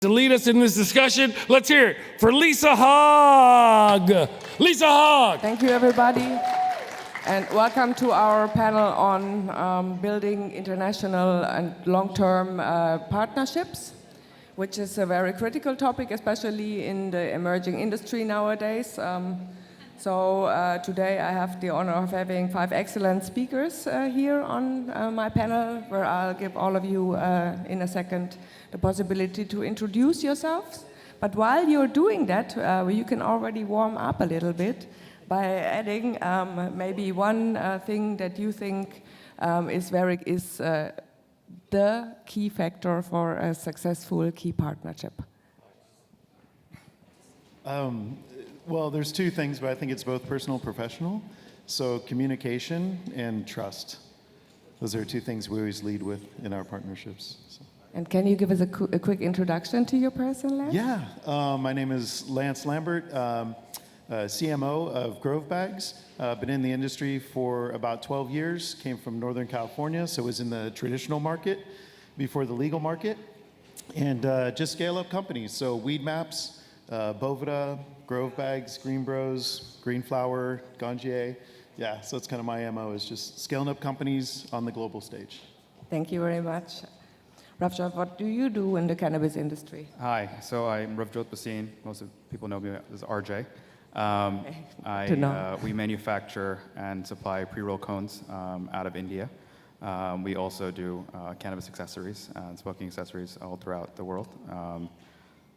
To lead us in this discussion, let's hear it for Lisa Hogg. Lisa Hogg. Thank you, everybody, and welcome to our panel on building international and long-term partnerships, which is a very critical topic, especially in the emerging industry nowadays. Today I have the honor of having 5 excellent speakers here on my panel, where I'll give all of you in a second the possibility to introduce yourselves. But while you're doing that, you can already warm up a little bit by adding maybe one thing that you think is the key factor for a successful key partnership. Well, there's 2 things, but I think it's both personal and professional. So communication and trust. Those are 2 things we always lead with in our partnerships. So. And can you give us a quick introduction to your person, Lance? Yeah, my name is Lance Lambert, CMO of Grove Bags. Been in the industry for about 12 years, came from Northern California, so was in the traditional market before the legal market, and just scale up companies. So Weed Maps, Bovida, Grove Bags, Green Bros, Green Flower, Gangier. Yeah, so it's kind of my MO, is just scaling up companies on the global stage. Thank you very much. Ravjot, what do you do in the cannabis industry? Hi, so I'm Ravjot Basin. Most of people know me as RJ. We manufacture and supply pre-roll cones out of India. We also do cannabis accessories and smoking accessories all throughout the world.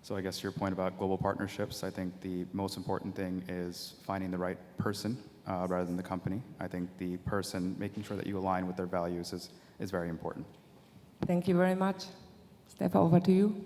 So I guess your point about global partnerships, I think the most important thing is finding the right person rather than the company. I think the person, making sure that you align with their values is very important. Thank you very much. Steph, over to you.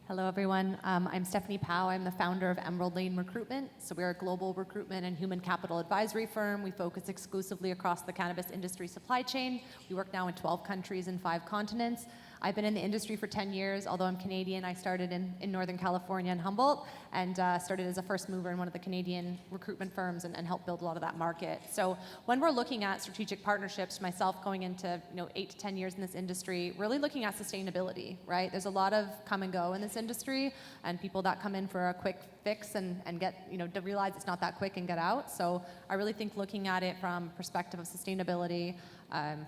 Hello, everyone. I'm Stephanie Powell. I'm the founder of Emerald Lane Recruitment. So we're a global recruitment and human capital advisory firm. We focus exclusively across the cannabis industry supply chain. We work now in 12 countries and 5 continents. I've been in the industry for 10 years. Although I'm Canadian, I started in Northern California in Humboldt and started as a first mover in one of the Canadian recruitment firms and helped build a lot of that market. So when we're looking at strategic partnerships, myself going into 8 to 10 years in this industry, really looking at sustainability, right? There's a lot of come and go in this industry and people that come in for a quick fix and get, to realize it's not that quick and get out. So I really think looking at it from perspective of sustainability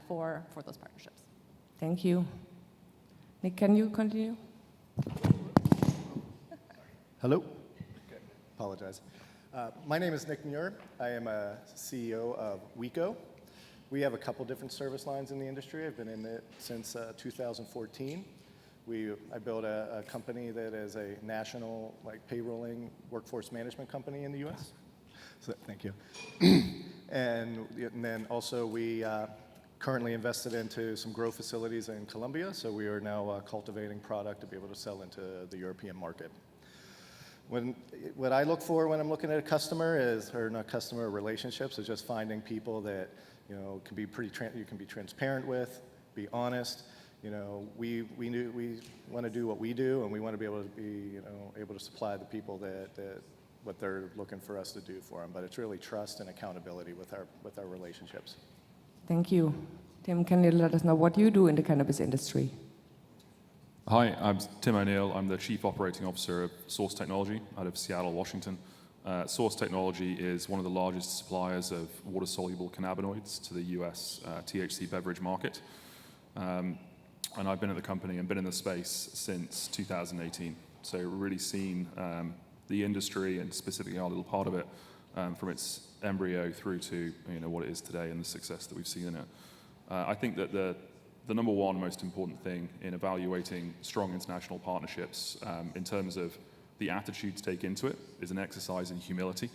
for those partnerships. Thank you. Nick, can you continue? Hello? Okay. Apologize. My name is Nick Muir. I am a CEO of WECO. We have a couple different service lines in the industry. I've been in it since 2014. I built a company that is a national payrolling workforce management company in the U.S. So, thank you. and then also we currently invested into some grow facilities in Colombia, so we are now cultivating product to be able to sell into the European market. What I look for when I'm looking at a customer relationships is just finding people that can be you can be transparent with, be honest. We want to do what we do, and we want to be able to supply the people that what they're looking for us to do for them. But it's really trust and accountability with our relationships. Thank you. Tim, can you let us know what you do in the cannabis industry? Hi, I'm Tim O'Neill. I'm the Chief Operating Officer of Source Technology out of Seattle, Washington. Source Technology is one of the largest suppliers of water-soluble cannabinoids to the US THC beverage market. And I've been at the company and been in the space since 2018. So really seen the industry and specifically our little part of it from its embryo through to what it is today and the success that we've seen in it. I think that the number one most important thing in evaluating strong international partnerships in terms of the attitude to take into it is an exercise in humility,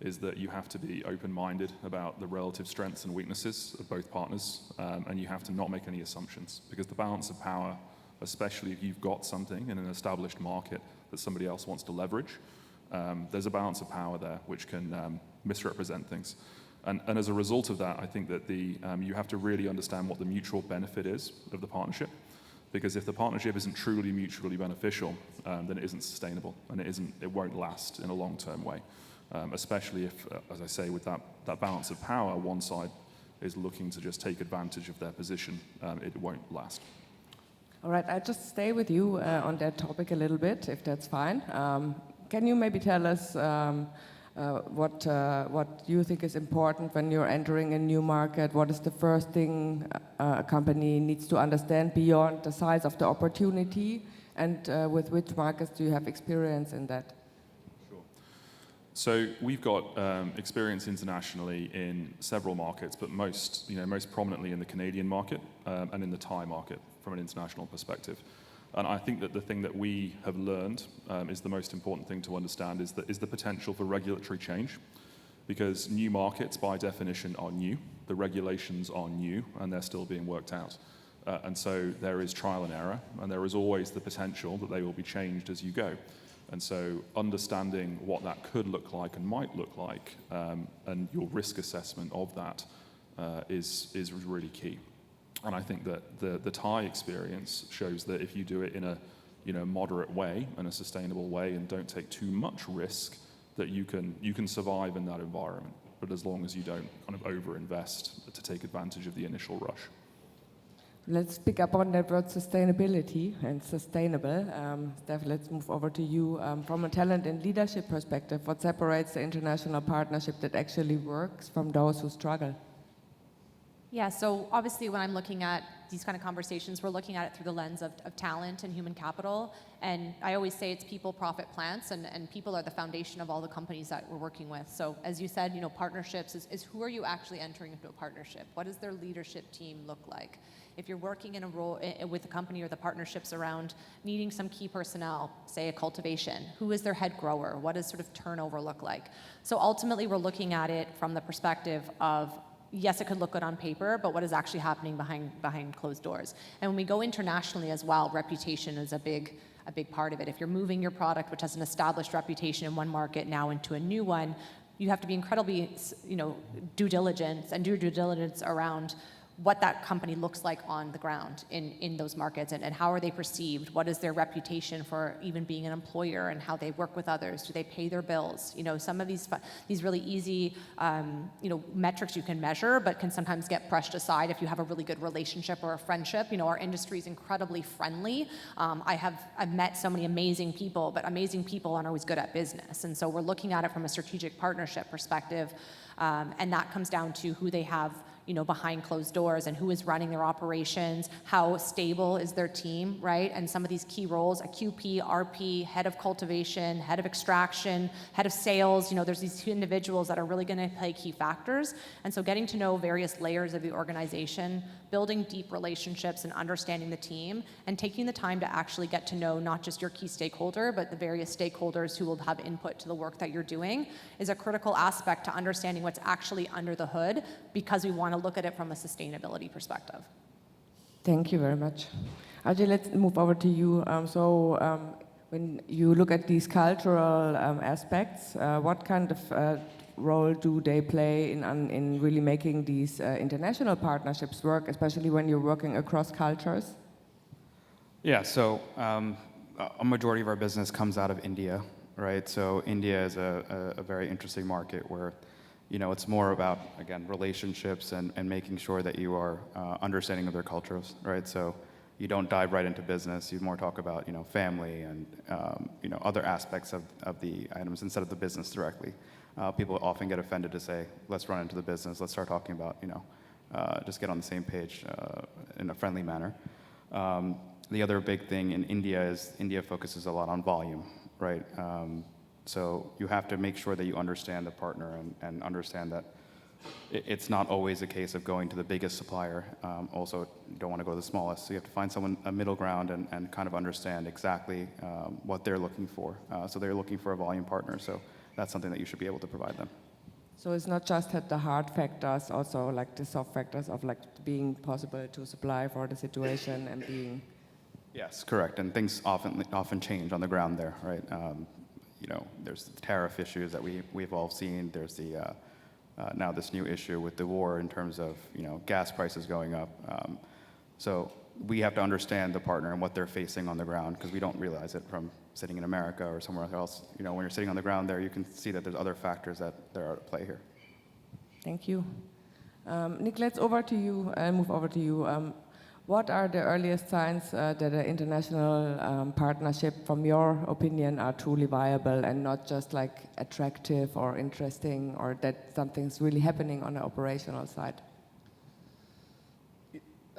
is that you have to be open-minded about the relative strengths and weaknesses of both partners, and you have to not make any assumptions, because the balance of power, especially if you've got something in an established market that somebody else wants to leverage, there's a balance of power there which can misrepresent things. And as a result of that, I think that you have to really understand what the mutual benefit is of the partnership. Because if the partnership isn't truly mutually beneficial, then it isn't sustainable, and it won't last in a long-term way. Especially if, as I say, with that balance of power, one side is looking to just take advantage of their position, it won't last. All right, I'll just stay with you on that topic a little bit, if that's fine. Can you maybe tell us what you think is important when you're entering a new market? What is the first thing a company needs to understand beyond the size of the opportunity? And with which markets do you have experience in that? So we've got experience internationally in several markets, but most prominently in the Canadian market and in the Thai market from an international perspective. And I think that the thing that we have learned is the most important thing to understand is the potential for regulatory change, because new markets by definition are new, the regulations are new, and they're still being worked out. And so there is trial and error, and there is always the potential that they will be changed as you go. And so understanding what that could look like and might look like, and your risk assessment of that is really key. And I think that the Thai experience shows that if you do it in a moderate way and a sustainable way and don't take too much risk, that you can survive in that environment. But as long as you don't kind of over-invest to take advantage of the initial rush. Let's pick up on that word sustainability and sustainable. Steph, let's move over to you. From a talent and leadership perspective, what separates the international partnership that actually works from those who struggle? Yeah, so obviously when I'm looking at these kind of conversations, we're looking at it through the lens of talent and human capital. And I always say it's people, profit, plants, and people are the foundation of all the companies that we're working with. So as you said, partnerships is who are you actually entering into a partnership? What does their leadership team look like? If you're working in a role with a company or the partnerships around needing some key personnel, say a cultivation, who is their head grower? What does sort of turnover look like? So ultimately we're looking at it from the perspective of, yes, it could look good on paper, but what is actually happening behind closed doors? And when we go internationally as well, reputation is a big part of it. If you're moving your product, which has an established reputation in one market now into a new one, you have to be incredibly, due diligence around what that company looks like on the ground in those markets, and how are they perceived? What is their reputation for even being an employer, and how they work with others? Do they pay their bills? Some of these really easy metrics you can measure, but can sometimes get brushed aside if you have a really good relationship or a friendship. Our industry is incredibly friendly. I've met so many amazing people, but amazing people aren't always good at business. And so we're looking at it from a strategic partnership perspective, and that comes down to who they have behind closed doors and who is running their operations, how stable is their team, right? And some of these key roles, a QP, RP, head of cultivation, head of extraction, head of sales, there's these two individuals that are really going to play key factors. And so getting to know various layers of the organization, building deep relationships and understanding the team, and taking the time to actually get to know not just your key stakeholder, but the various stakeholders who will have input to the work that you're doing is a critical aspect to understanding what's actually under the hood, because we want to look at it from a sustainability perspective. Thank you very much. Ajay, let's move over to you. When you look at these cultural aspects, what kind of role do they play in really making these international partnerships work, especially when you're working across cultures? Yeah, so a majority of our business comes out of India, right? So India is a very interesting market where it's more about, again, relationships and making sure that you are understanding of their cultures, right? So you don't dive right into business. You more talk about, family and, other aspects of the items instead of the business directly. People often get offended to say, let's run into the business. Let's start talking about, just get on the same page in a friendly manner. The other big thing in India is India focuses a lot on volume, right? So you have to make sure that you understand the partner and understand that it's not always a case of going to the biggest supplier. Also, you don't want to go to the smallest. So you have to find a middle ground and kind of understand exactly what they're looking for. So they're looking for a volume partner. So that's something that you should be able to provide them. So it's not just at the hard factors, also like the soft factors of like being possible to supply for the situation and being... Yes, correct. And things often change on the ground there, right? There's the tariff issues that we've all seen. There's the now this new issue with the war in terms of gas prices going up. So we have to understand the partner and what they're facing on the ground, because we don't realize it from sitting in America or somewhere else. When you're sitting on the ground there, you can see that there's other factors that are at play here. Thank you. Nick, let's move over to you. What are the earliest signs that an international partnership, from your opinion, are truly viable and not just like attractive or interesting, or that something's really happening on the operational side?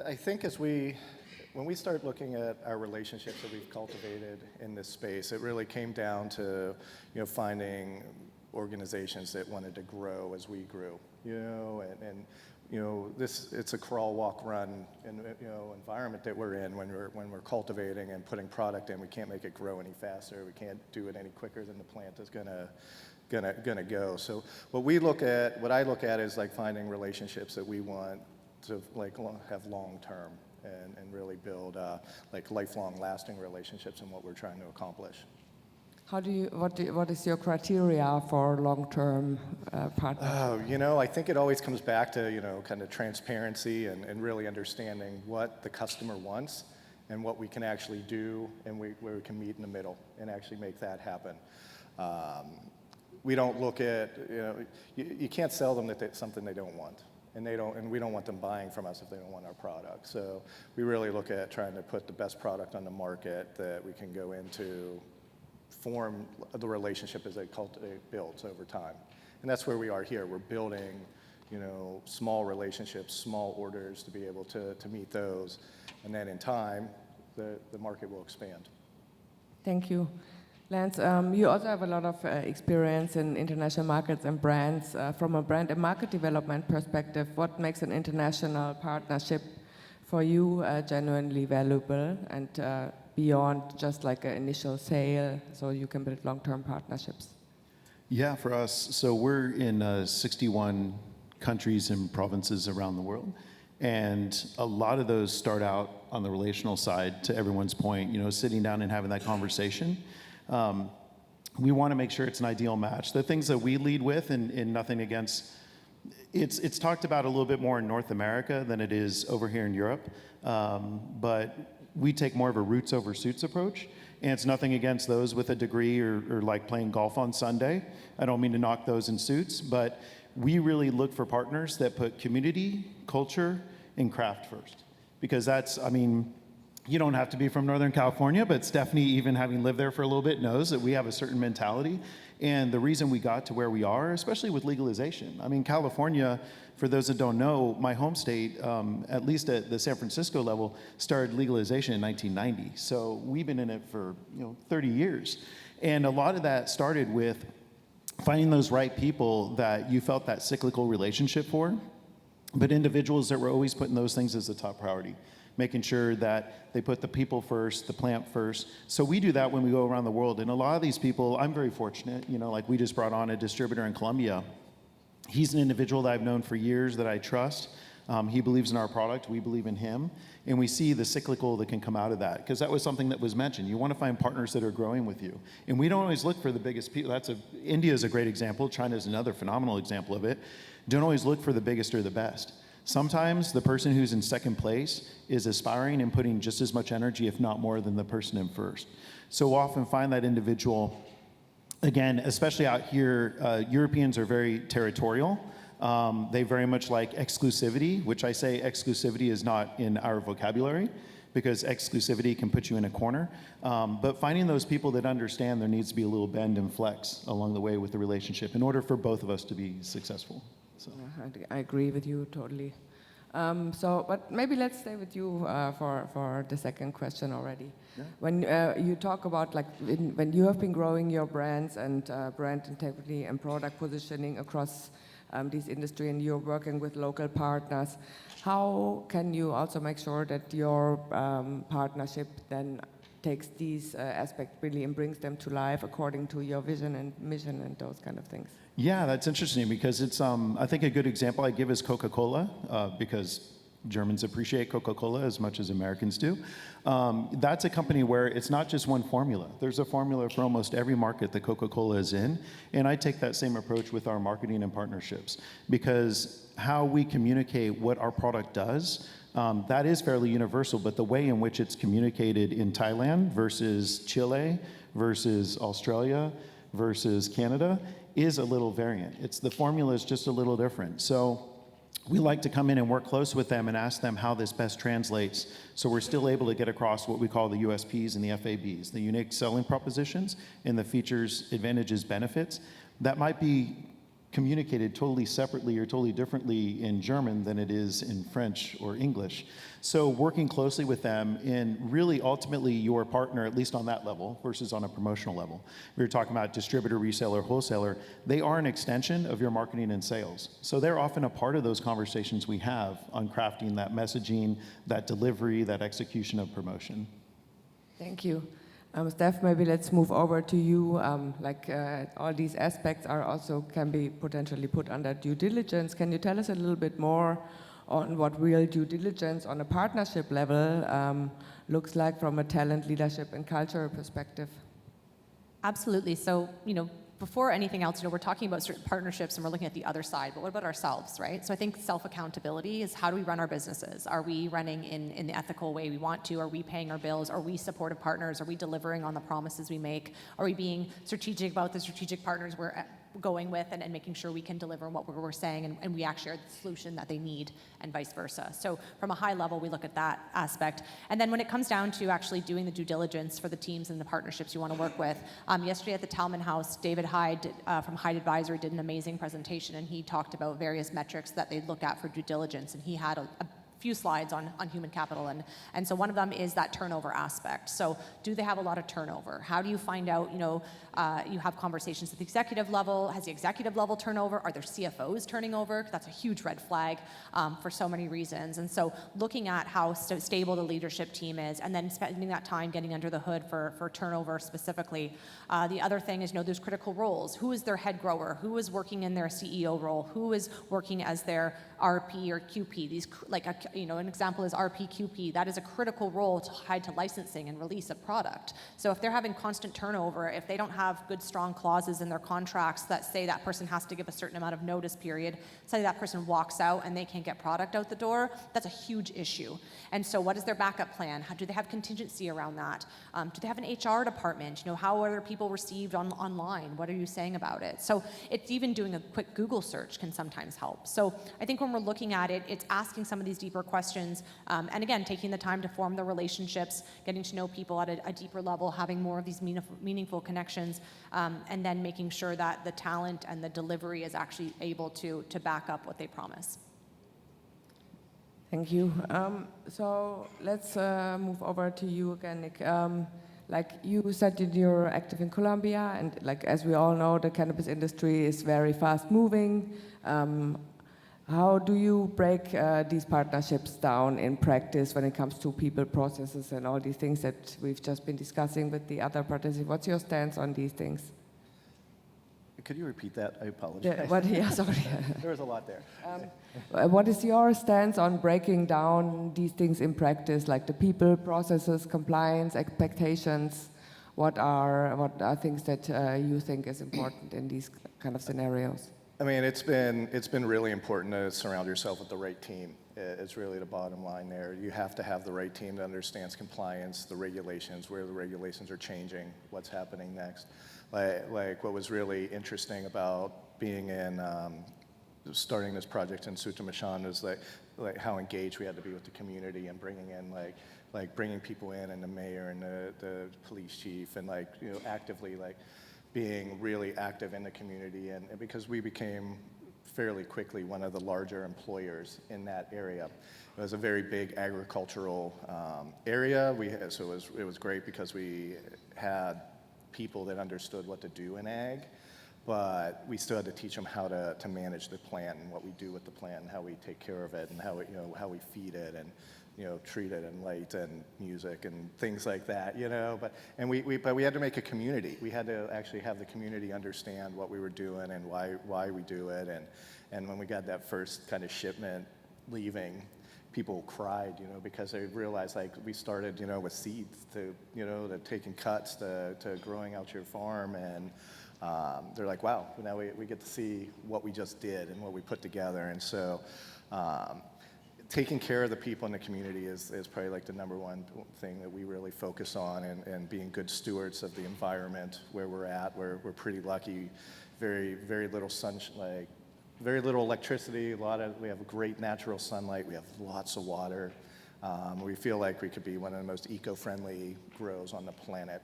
I think when we start looking at our relationships that we've cultivated in this space, it really came down to, finding organizations that wanted to grow as we grew, and it's a crawl, walk, run, environment that we're in when we're cultivating and putting product in. We can't make it grow any faster. We can't do it any quicker than the plant is gonna go. So what I look at is like finding relationships that we want to have long term and really build lifelong, lasting relationships in what we're trying to accomplish. What is your criteria for long-term partnership? I think it always comes back to, kind of transparency and really understanding what the customer wants and what we can actually do and where we can meet in the middle and actually make that happen. We don't look at, you can't sell them something they don't want. And we don't want them buying from us if they don't want our product. So we really look at trying to put the best product on the market that we can go into, form the relationship as it builds over time. And that's where we are here. We're building, small relationships, small orders to be able to meet those. And then in time, the market will expand. Thank you. Lance, you also have a lot of experience in international markets and brands. From a brand and market development perspective, what makes an international partnership for you genuinely valuable and beyond just like an initial sale, so you can build long-term partnerships? Yeah, for us, so we're in 61 countries and provinces around the world. And a lot of those start out on the relational side, to everyone's point, sitting down and having that conversation. We want to make sure it's an ideal match. The things that we lead with, and nothing against, it's talked about a little bit more in North America than it is over here in Europe. But we take more of a roots over suits approach. And it's nothing against those with a degree or like playing golf on Sunday. I don't mean to knock those in suits, but we really look for partners that put community, culture, and craft first. Because you don't have to be from Northern California, but Stephanie, even having lived there for a little bit, knows that we have a certain mentality. And the reason we got to where we are, especially with legalization. California, for those that don't know, my home state, at least at the San Francisco level, started legalization in 1990. So we've been in it for 30 years. And a lot of that started with finding those right people that you felt that cyclical relationship for, but individuals that were always putting those things as the top priority, making sure that they put the people first, the plant first. So we do that when we go around the world. And a lot of these people, I'm very fortunate, like we just brought on a distributor in Colombia. He's an individual that I've known for years that I trust. He believes in our product, we believe in him. And we see the cyclical that can come out of that, because that was something that was mentioned. You want to find partners that are growing with you. And we don't always look for the biggest people. India is a great example. China is another phenomenal example of it. Don't always look for the biggest or the best. Sometimes the person who's in second place is aspiring and putting just as much energy, if not more, than the person in first. So we'll often find that individual, again, especially out here, Europeans are very territorial. They very much like exclusivity, which I say exclusivity is not in our vocabulary, because exclusivity can put you in a corner. But finding those people that understand there needs to be a little bend and flex along the way with the relationship in order for both of us to be successful. So. I agree with you totally. But maybe let's stay with you for the second question already. Yeah. When you talk about when you have been growing your brands and brand integrity and product positioning across this industry, and you're working with local partners, how can you also make sure that your partnership then takes these aspects really and brings them to life according to your vision and mission and those kind of things? Yeah, that's interesting, because it's, I think a good example I give is Coca-Cola, because Germans appreciate Coca-Cola as much as Americans do. That's a company where it's not just one formula. There's a formula for almost every market that Coca-Cola is in. And I take that same approach with our marketing and partnerships, because how we communicate what our product does, that is fairly universal, but the way in which it's communicated in Thailand versus Chile versus Australia versus Canada is a little variant. The formula is just a little different. So we like to come in and work close with them and ask them how this best translates, so we're still able to get across what we call the USPs and the FABs, the unique selling propositions and the features, advantages, benefits, that might be communicated totally separately or totally differently in German than it is in French or English. So working closely with them and really ultimately your partner, at least on that level versus on a promotional level. We were talking about distributor, reseller, wholesaler. They are an extension of your marketing and sales. So they're often a part of those conversations we have on crafting that messaging, that delivery, that execution of promotion. Thank you. Steph, maybe let's move over to you. All these aspects are also can be potentially put under due diligence. Can you tell us a little bit more on what real due diligence on a partnership level looks like from a talent, leadership, and cultural perspective? Absolutely. So, before anything else, we're talking about certain partnerships and we're looking at the other side, but what about ourselves, right? So I think self-accountability is how do we run our businesses? Are we running in the ethical way we want to? Are we paying our bills? Are we supportive partners? Are we delivering on the promises we make? Are we being strategic about the strategic partners we're going with and making sure we can deliver what we're saying and we actually are the solution that they need and vice versa. So from a high level, we look at that aspect. And then when it comes down to actually doing the due diligence for the teams and the partnerships you want to work with, yesterday at the Talman House, David Hyde from Hyde Advisory did an amazing presentation and he talked about various metrics that they look at for due diligence and he had a few slides on human capital and so one of them is that turnover aspect. So do they have a lot of turnover? How do you find out, you have conversations at the executive level, has the executive level turnover? Are there CFOs turning over? That's a huge red flag for so many reasons. And so looking at how stable the leadership team is and then spending that time getting under the hood for turnover specifically. The other thing is, there's critical roles. Who is their head grower? Who is working in their CEO role? Who is working as their RP or QP? These, an example is RPQP. That is a critical role tied to licensing and release of product. So if they're having constant turnover, if they don't have good, strong clauses in their contracts that say that person has to give a certain amount of notice period, say that person walks out and they can't get product out the door, that's a huge issue. And so what is their backup plan? Do they have contingency around that? Do they have an HR department? How are their people received online? What are you saying about it? So it's even doing a quick Google search can sometimes help. So I think when we're looking at it, it's asking some of these deeper questions, and again, taking the time to form the relationships, getting to know people at a deeper level, having more of these meaningful connections, and then making sure that the talent and the delivery is actually able to back up what they promise. Thank you. So let's move over to you again, Nick. Like you said that you're active in Colombia, and as we all know, the cannabis industry is very fast moving. How do you break these partnerships down in practice when it comes to people, processes, and all these things that we've just been discussing with the other participants? What's your stance on these things? Could you repeat that? I apologize. Sorry. There was a lot there. What is your stance on breaking down these things in practice, like the people, processes, compliance, expectations? What are things that you think is important in these kind of scenarios? I mean, it's been really important to surround yourself with the right team. It's really the bottom line there. You have to have the right team that understands compliance, the regulations, where the regulations are changing, what's happening next. Like what was really interesting about being in starting this project in Sutumashan is like how engaged we had to be with the community and bringing in like bringing people in and the mayor and the police chief and actively being really active in the community and because we became fairly quickly one of the larger employers in that area. It was a very big agricultural area. So it was great because we had people that understood what to do in ag, but we still had to teach them how to manage the plant and what we do with the plant and how we take care of it and how how we feed it and treat it and light and music and things like that, But we had to make a community. We had to actually have the community understand what we were doing and why we do it. And when we got that first kind of shipment leaving, people cried, because they realized we started, with seeds to taking cuts to growing out your farm, and they're like, wow, now we get to see what we just did and what we put together, and so. Taking care of the people in the community is probably the number one thing that we really focus on, and being good stewards of the environment where we're at. We're pretty lucky, very, very little very little electricity, we have great natural sunlight, we have lots of water. We feel like we could be one of the most eco-friendly grows on the planet,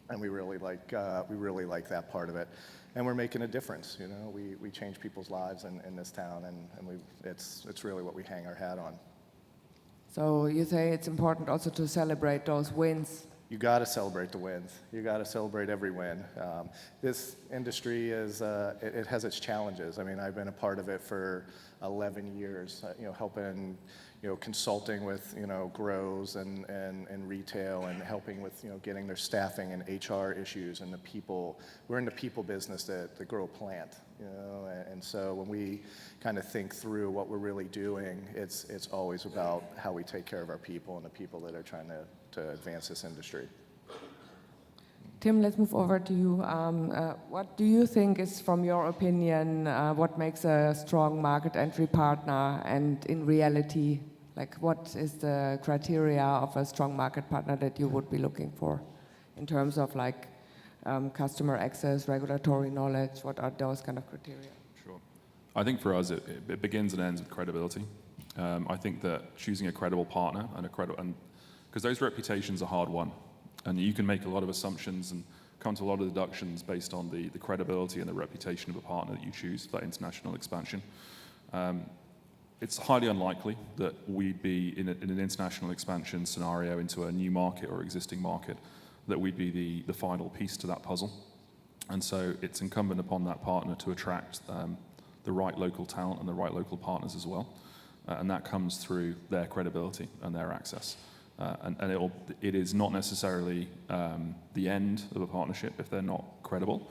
and we really like that part of it. And we're making a difference, you know. We change people's lives in this town, and it's really what we hang our hat on. So you say it's important also to celebrate those wins. You got to celebrate the wins. You got to celebrate every win. This industry it has its challenges. I mean, I've been a part of it for 11 years, helping, consulting with, grows and retail, and helping with, getting their staffing and HR issues and the people. We're in the people business that grow a plant, and so when we kind of think through what we're really doing, it's always about how we take care of our people and the people that are trying to advance this industry. Tim, let's move over to you. What do you think is, from your opinion, what makes a strong market entry partner? And in reality, like, what is the criteria of a strong market partner that you would be looking for in terms of like customer access, regulatory knowledge? What are those kind of criteria? Sure. I think for us, it begins and ends with credibility. I think that choosing a credible partner and because those reputations are hard won, and you can make a lot of assumptions and come to a lot of deductions based on the credibility and the reputation of a partner that you choose for that international expansion. It's highly unlikely that we'd be in an international expansion scenario into a new market or existing market, that we'd be the final piece to that puzzle. And so it's incumbent upon that partner to attract the right local talent and the right local partners as well. And that comes through their credibility and their access. And it is not necessarily the end of a partnership if they're not credible,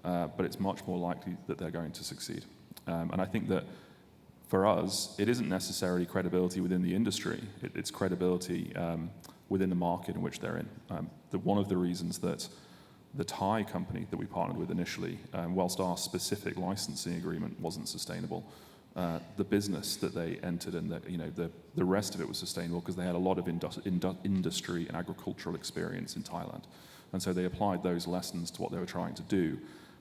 but it's much more likely that they're going to succeed. And I think that for us, it isn't necessarily credibility within the industry, it's credibility within the market in which they're in. One of the reasons that the Thai company that we partnered with initially, whilst our specific licensing agreement wasn't sustainable, the business that they entered and the rest of it was sustainable because they had a lot of industry and agricultural experience in Thailand. And so they applied those lessons to what they were trying to do.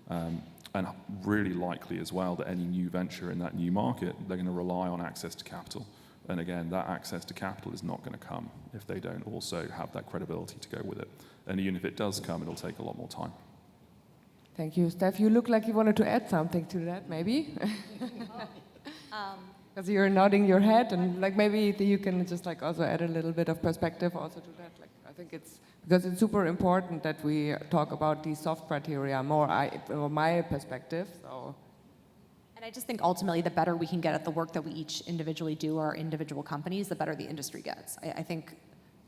And really likely as well that any new venture in that new market, they're going to rely on access to capital. And again, that access to capital is not going to come if they don't also have that credibility to go with it. And even if it does come, it'll take a lot more time. Thank you. Steph, you look like you wanted to add something to that, maybe? Because you're nodding your head, and like maybe you can just like also add a little bit of perspective also to that. Like, I think it's because it's super important that we talk about these soft criteria more. From my perspective, so. And I just think ultimately the better we can get at the work that we each individually do, our individual companies, the better the industry gets. I think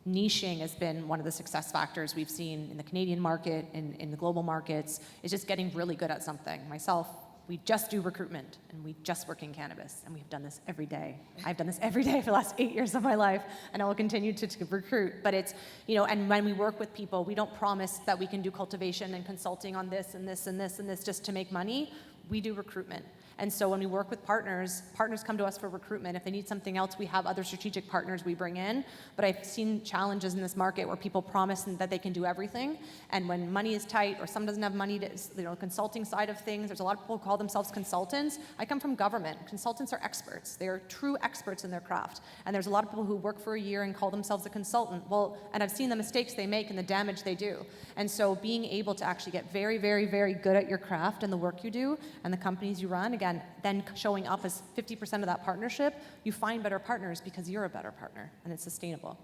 niching has been one of the success factors we've seen in the Canadian market, in the global markets, is just getting really good at something. Myself, we just do recruitment, and we just work in cannabis, and we've done this every day. I've done this every day for the last 8 years of my life, and I will continue to recruit. But it's, and when we work with people, we don't promise that we can do cultivation and consulting on this and this and this and this just to make money. We do recruitment. And so when we work with partners come to us for recruitment. If they need something else, we have other strategic partners we bring in. But I've seen challenges in this market where people promise that they can do everything. And when money is tight or someone doesn't have money to, consulting side of things, there's a lot of people who call themselves consultants. I come from government. Consultants are experts. They are true experts in their craft. And there's a lot of people who work for a year and call themselves a consultant. Well, and I've seen the mistakes they make and the damage they do. And so being able to actually get very, very, very good at your craft and the work you do and the companies you run, again, then showing up as 50% of that partnership, you find better partners because you're a better partner and it's sustainable.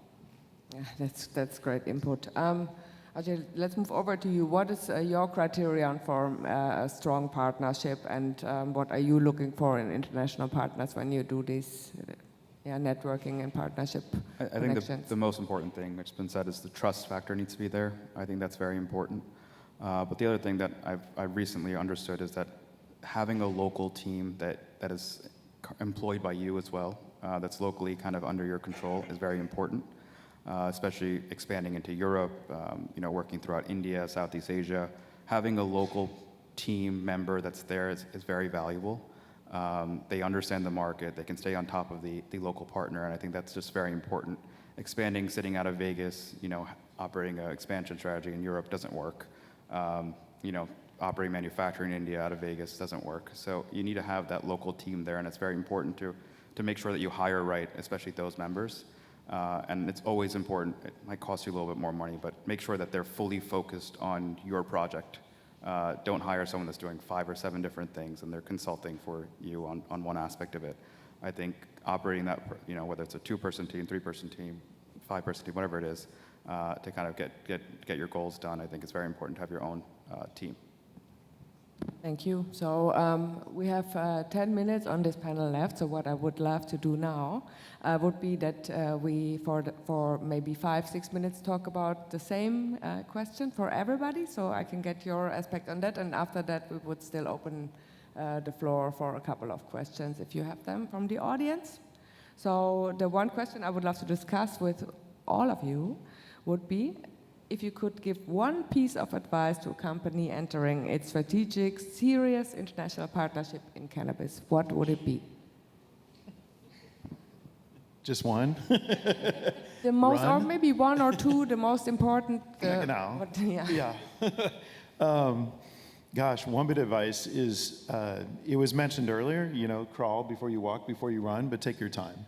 Yeah, that's great input. Ajay, let's move over to you. What is your criterion for a strong partnership, and what are you looking for in international partners when you do this networking and partnership I think the most important thing, which has been said, is the trust factor needs to be there. I think that's very important. But the other thing that I've recently understood is that having a local team that is employed by you as well, that's locally kind of under your control, is very important, especially expanding into Europe, working throughout India, Southeast Asia. Having a local team member that's there is very valuable. They understand the market, they can stay on top of the local partner, and I think that's just very important. Expanding, sitting out of Vegas, operating an expansion strategy in Europe doesn't work. operating manufacturing in India out of Vegas doesn't work. So you need to have that local team there, and it's very important to make sure that you hire right, especially those members. And it's always important, it might cost you a little bit more money, but make sure that they're fully focused on your project. Don't hire someone that's doing 5 or 7 different things and they're consulting for you on one aspect of it. I think operating that, whether it's a 2-person team, 3-person team, 5-person team, whatever it is, to kind of get your goals done, I think it's very important to have your own team. Thank you. So we have 10 minutes on this panel left. So what I would love to do now would be that we, for maybe 5-6 minutes, talk about the same question for everybody, so I can get your aspect on that. And after that, we would still open the floor for a couple of questions, if you have them from the audience. So the one question I would love to discuss with all of you would be, if you could give one piece of advice to a company entering its strategic, serious international partnership in cannabis, what would it be? Just one? The most, or Run. maybe 1 or 2, the most important. No. Yeah. Gosh, one bit of advice is, it was mentioned earlier, crawl before you walk, before you run, but take your time.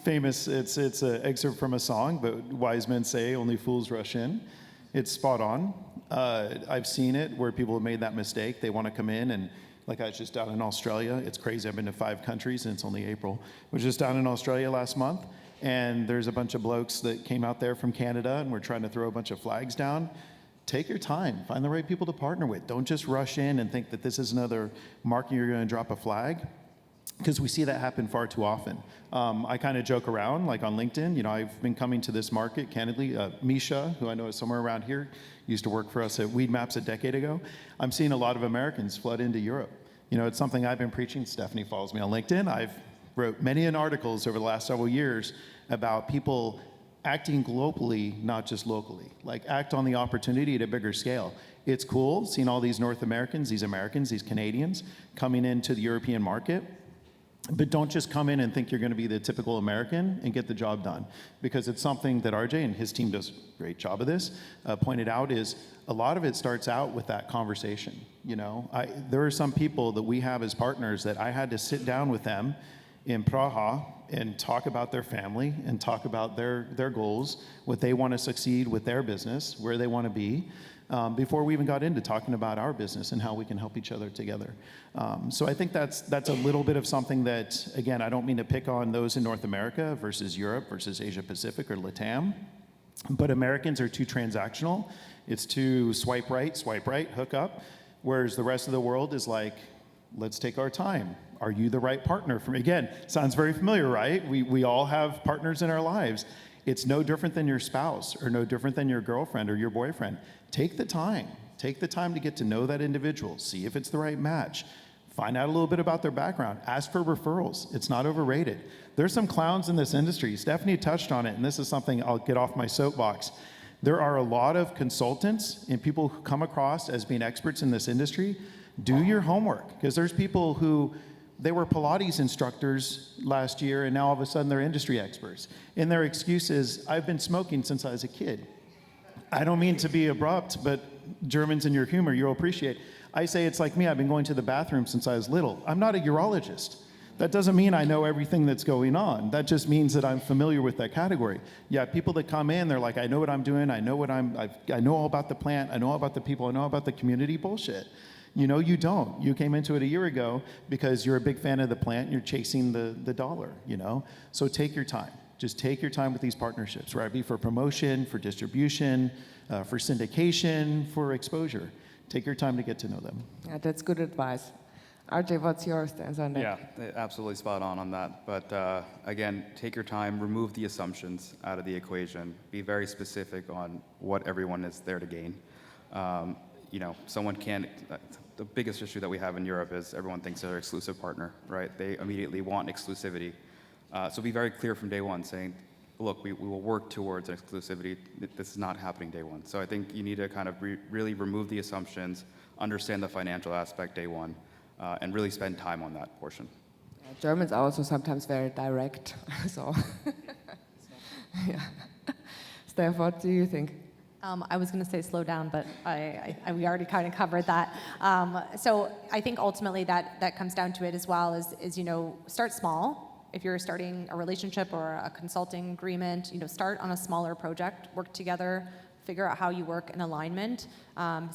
Famous, it's an excerpt from a song, but wise men say only fools rush in. It's spot on. I've seen it where people have made that mistake. They want to come in, and like I was just down in Australia. It's crazy. I've been to 5 countries and it's only April. I was just down in Australia last month, and there's a bunch of blokes that came out there from Canada, and we're trying to throw a bunch of flags down. Take your time. Find the right people to partner with. Don't just rush in and think that this is another market you're going to drop a flag, because we see that happen far too often. I kind of joke around, like on LinkedIn, I've been coming to this market, candidly. Misha, who I know is somewhere around here, used to work for us at Weed Maps a decade ago. I'm seeing a lot of Americans flood into Europe. It's something I've been preaching. Stephanie follows me on LinkedIn. I've wrote many articles over the last several years about people acting globally, not just locally. Like, act on the opportunity at a bigger scale. It's cool seeing all these North Americans, these Canadians coming into the European market. But don't just come in and think you're going to be the typical American and get the job done. Because it's something that RJ and his team does a great job of this, pointed out, is a lot of it starts out with that conversation. There are some people that we have as partners that I had to sit down with them in Praha and talk about their family and talk about their goals, what they want to succeed with their business, where they want to be, before we even got into talking about our business and how we can help each other together. So I think that's a little bit of something that, again, I don't mean to pick on those in North America versus Europe versus Asia Pacific or LATAM, but Americans are too transactional. It's too swipe right, hook up, whereas the rest of the world is like, let's take our time. Are you the right partner for me? Again, sounds very familiar, right? We all have partners in our lives. It's no different than your spouse or no different than your girlfriend or your boyfriend. Take the time. Take the time to get to know that individual. See if it's the right match. Find out a little bit about their background. Ask for referrals. It's not overrated. There's some clowns in this industry. Stephanie touched on it, and this is something I'll get off my soapbox. There are a lot of consultants and people who come across as being experts in this industry. Do your homework, because there's people who, they were Pilates instructors last year, and now all of a sudden they're industry experts. And their excuse is, I've been smoking since I was a kid. I don't mean to be abrupt, but Germans and your humor, you'll appreciate. I say it's like me, I've been going to the bathroom since I was little. I'm not a urologist. That doesn't mean I know everything that's going on. That just means that I'm familiar with that category. Yeah, people that come in, they're like, I know what I'm doing, I know all about the plant, I know all about the people, I know about the community. Bullshit. You don't. You came into it a year ago because you're a big fan of the plant and you're chasing the dollar, So take your time. Just take your time with these partnerships, whether it be for promotion, for distribution, for syndication, for exposure. Take your time to get to know them. Yeah, that's good advice. RJ, what's your stance on that? Yeah, absolutely spot on that. But again, take your time, remove the assumptions out of the equation, be very specific on what everyone is there to gain. Someone can't, the biggest issue that we have in Europe is everyone thinks they're an exclusive partner, right? They immediately want exclusivity. So be very clear from day one, saying, look, we will work towards exclusivity. This is not happening day one. So I think you need to kind of really remove the assumptions, understand the financial aspect day one, and really spend time on that portion. Yeah, Germans are also sometimes very direct. So, yeah. Steph, what do you think? I was going to say slow down, but we already kind of covered that. So I think ultimately that comes down to it as well is start small. If you're starting a relationship or a consulting agreement, start on a smaller project, work together, figure out how you work in alignment,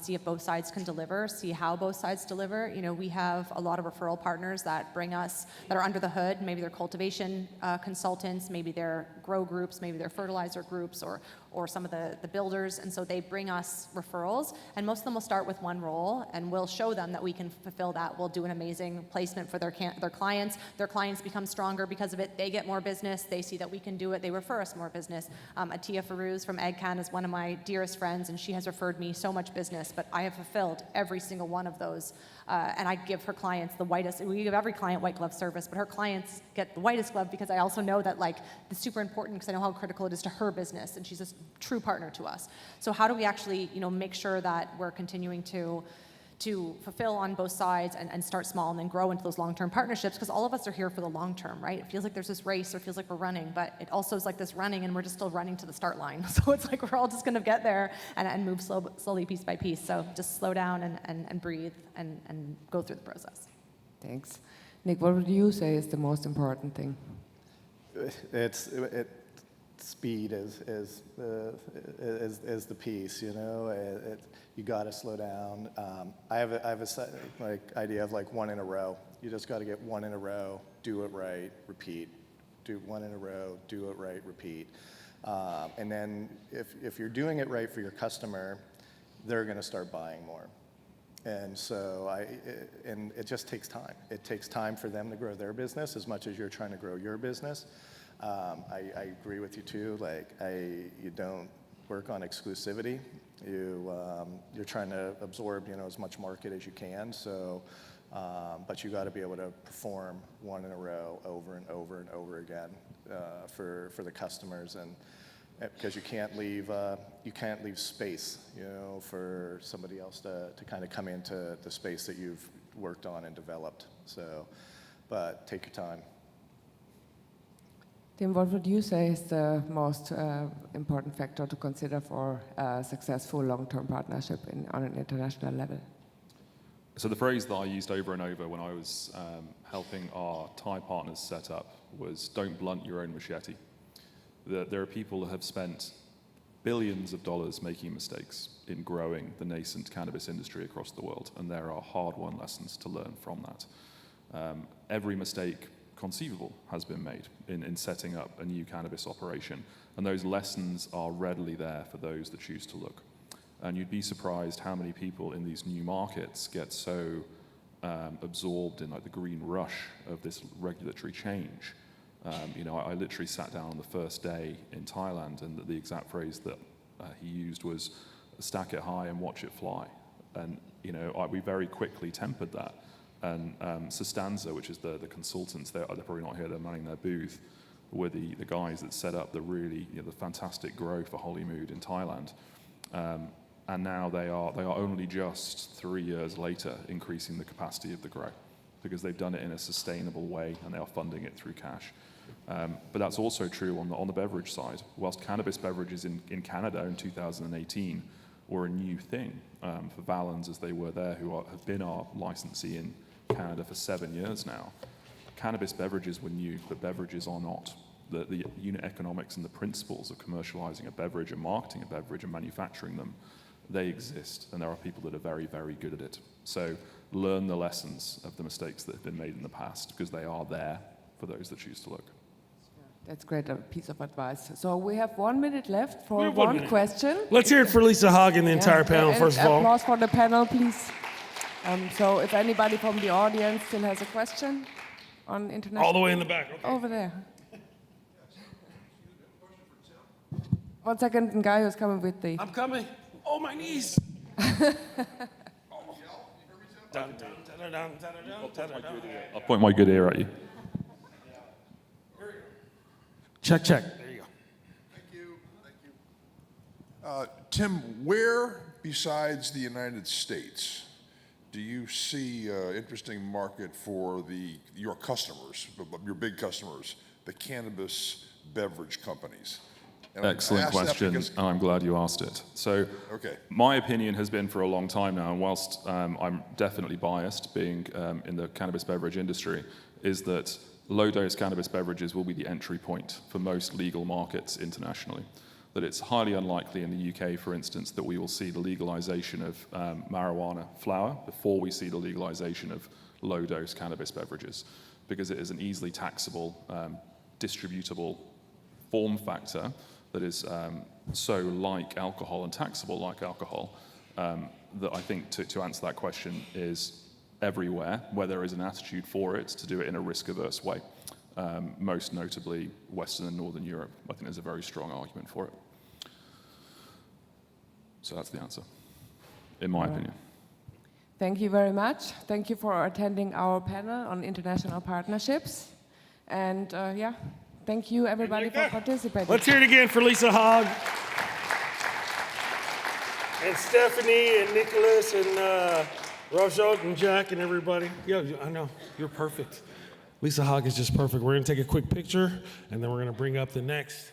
see if both sides can deliver, see how both sides deliver. We have a lot of referral partners that bring us, that are under the hood. Maybe they're cultivation consultants, maybe they're grow groups, maybe they're fertilizer groups, or some of the builders. And so they bring us referrals, and most of them will start with one role, and we'll show them that we can fulfill that. We'll do an amazing placement for their clients. Their clients become stronger because of it. They get more business. They see that we can do it. They refer us more business. Atia Farouz from EggCan is one of my dearest friends, and she has referred me so much business, but I have fulfilled every single one of those. And I give her clients the whitest, we give every client white glove service, but her clients get the whitest glove because I also know that it's super important because I know how critical it is to her business, and she's a true partner to us. So how do we actually, make sure that we're continuing to fulfill on both sides and start small and then grow into those long-term partnerships, because all of us are here for the long term, right? It feels like there's this race, or it feels like we're running, but it also is like this running and we're just still running to the start line. So it's like we're all just gonna get there and move slowly piece by piece. So just slow down and breathe and go through the process. Thanks. Nick, what would you say is the most important thing? Speed is the piece, you got to slow down. I have a idea of one in a row. You just got to get one in a row, do it right, repeat. Do one in a row, do it right, repeat. And then if you're doing it right for your customer, they're going to start buying more. And so and it just takes time. It takes time for them to grow their business as much as you're trying to grow your business. I agree with you too. You don't work on exclusivity. You're trying to absorb, as much market as you can. So, but you got to be able to perform one in a row over and over and over again for the customers, and because you can't leave space, for somebody else to kind of come into the space that you've worked on and developed. So, but take your time. Tim, what would you say is the most important factor to consider for a successful long-term partnership on an international level? So the phrase that I used over and over when I was helping our Thai partners set up was, don't blunt your own machete. There are people that have spent billions of dollars making mistakes in growing the nascent cannabis industry across the world, and there are hard-won lessons to learn from that. Every mistake conceivable has been made in setting up a new cannabis operation, and those lessons are readily there for those that choose to look. And you'd be surprised how many people in these new markets get so absorbed in the green rush of this regulatory change. I literally sat down on the first day in Thailand, and the exact phrase that he used was stack it high and watch it fly. And we very quickly tempered that. And Sustanza, which is the consultants, they're probably not here, they're manning their booth, were the guys that set up the really the fantastic growth for Holymood in Thailand. And now they are only just 3 years later increasing the capacity of the grow, because they've done it in a sustainable way and they are funding it through cash. But that's also true on the beverage side. Whilst cannabis beverages in Canada in 2018 were a new thing for Valens, as they were there, who have been our licensee in Canada for 7 years now. Cannabis beverages were new, but beverages are not. The unit economics and the principles of commercializing a beverage and marketing a beverage and manufacturing them, they exist, and there are people that are very, very good at it. So learn the lessons of the mistakes that have been made in the past, because they are there for those that choose to look. That's great, a piece of advice. So we have 1 minute left for one question. Let's hear it for Lisa Haag and the entire panel, first of all. Applause for the panel, please. So if anybody from the audience still has a question on international... All the way in the back. Okay. Over there. 1 second, the guy who's coming with the... I'm coming. Oh, my knees. I'll point my good ear at you. Check. There you go. Thank you. Tim, where besides the United States do you see an interesting market for your customers, your big customers, the cannabis beverage companies? And I Excellent ask that question, because- and I'm glad you asked it. So, Okay. my opinion has been for a long time now, and whilst I'm definitely biased, being in the cannabis beverage industry, is that low-dose cannabis beverages will be the entry point for most legal markets internationally. That it's highly unlikely in the UK, for instance, that we will see the legalization of marijuana flower before we see the legalization of low-dose cannabis beverages, because it is an easily taxable, distributable form factor that is so like alcohol and taxable like alcohol, that I think to answer that question is everywhere where there is an attitude for it to do it in a risk-averse way. Most notably Western and Northern Europe. I think there's a very strong argument for it. So that's the answer, in my opinion. Thank you very much. Thank you for attending our panel on international partnerships. And yeah, thank you everybody for participating. Let's hear it again for Lisa Hogg. And Stephanie and Nicholas and Rajot and Jack and everybody. Yeah, I know, you're perfect. Lisa Hogg is just perfect. We're gonna take a quick picture and then we're gonna bring up the next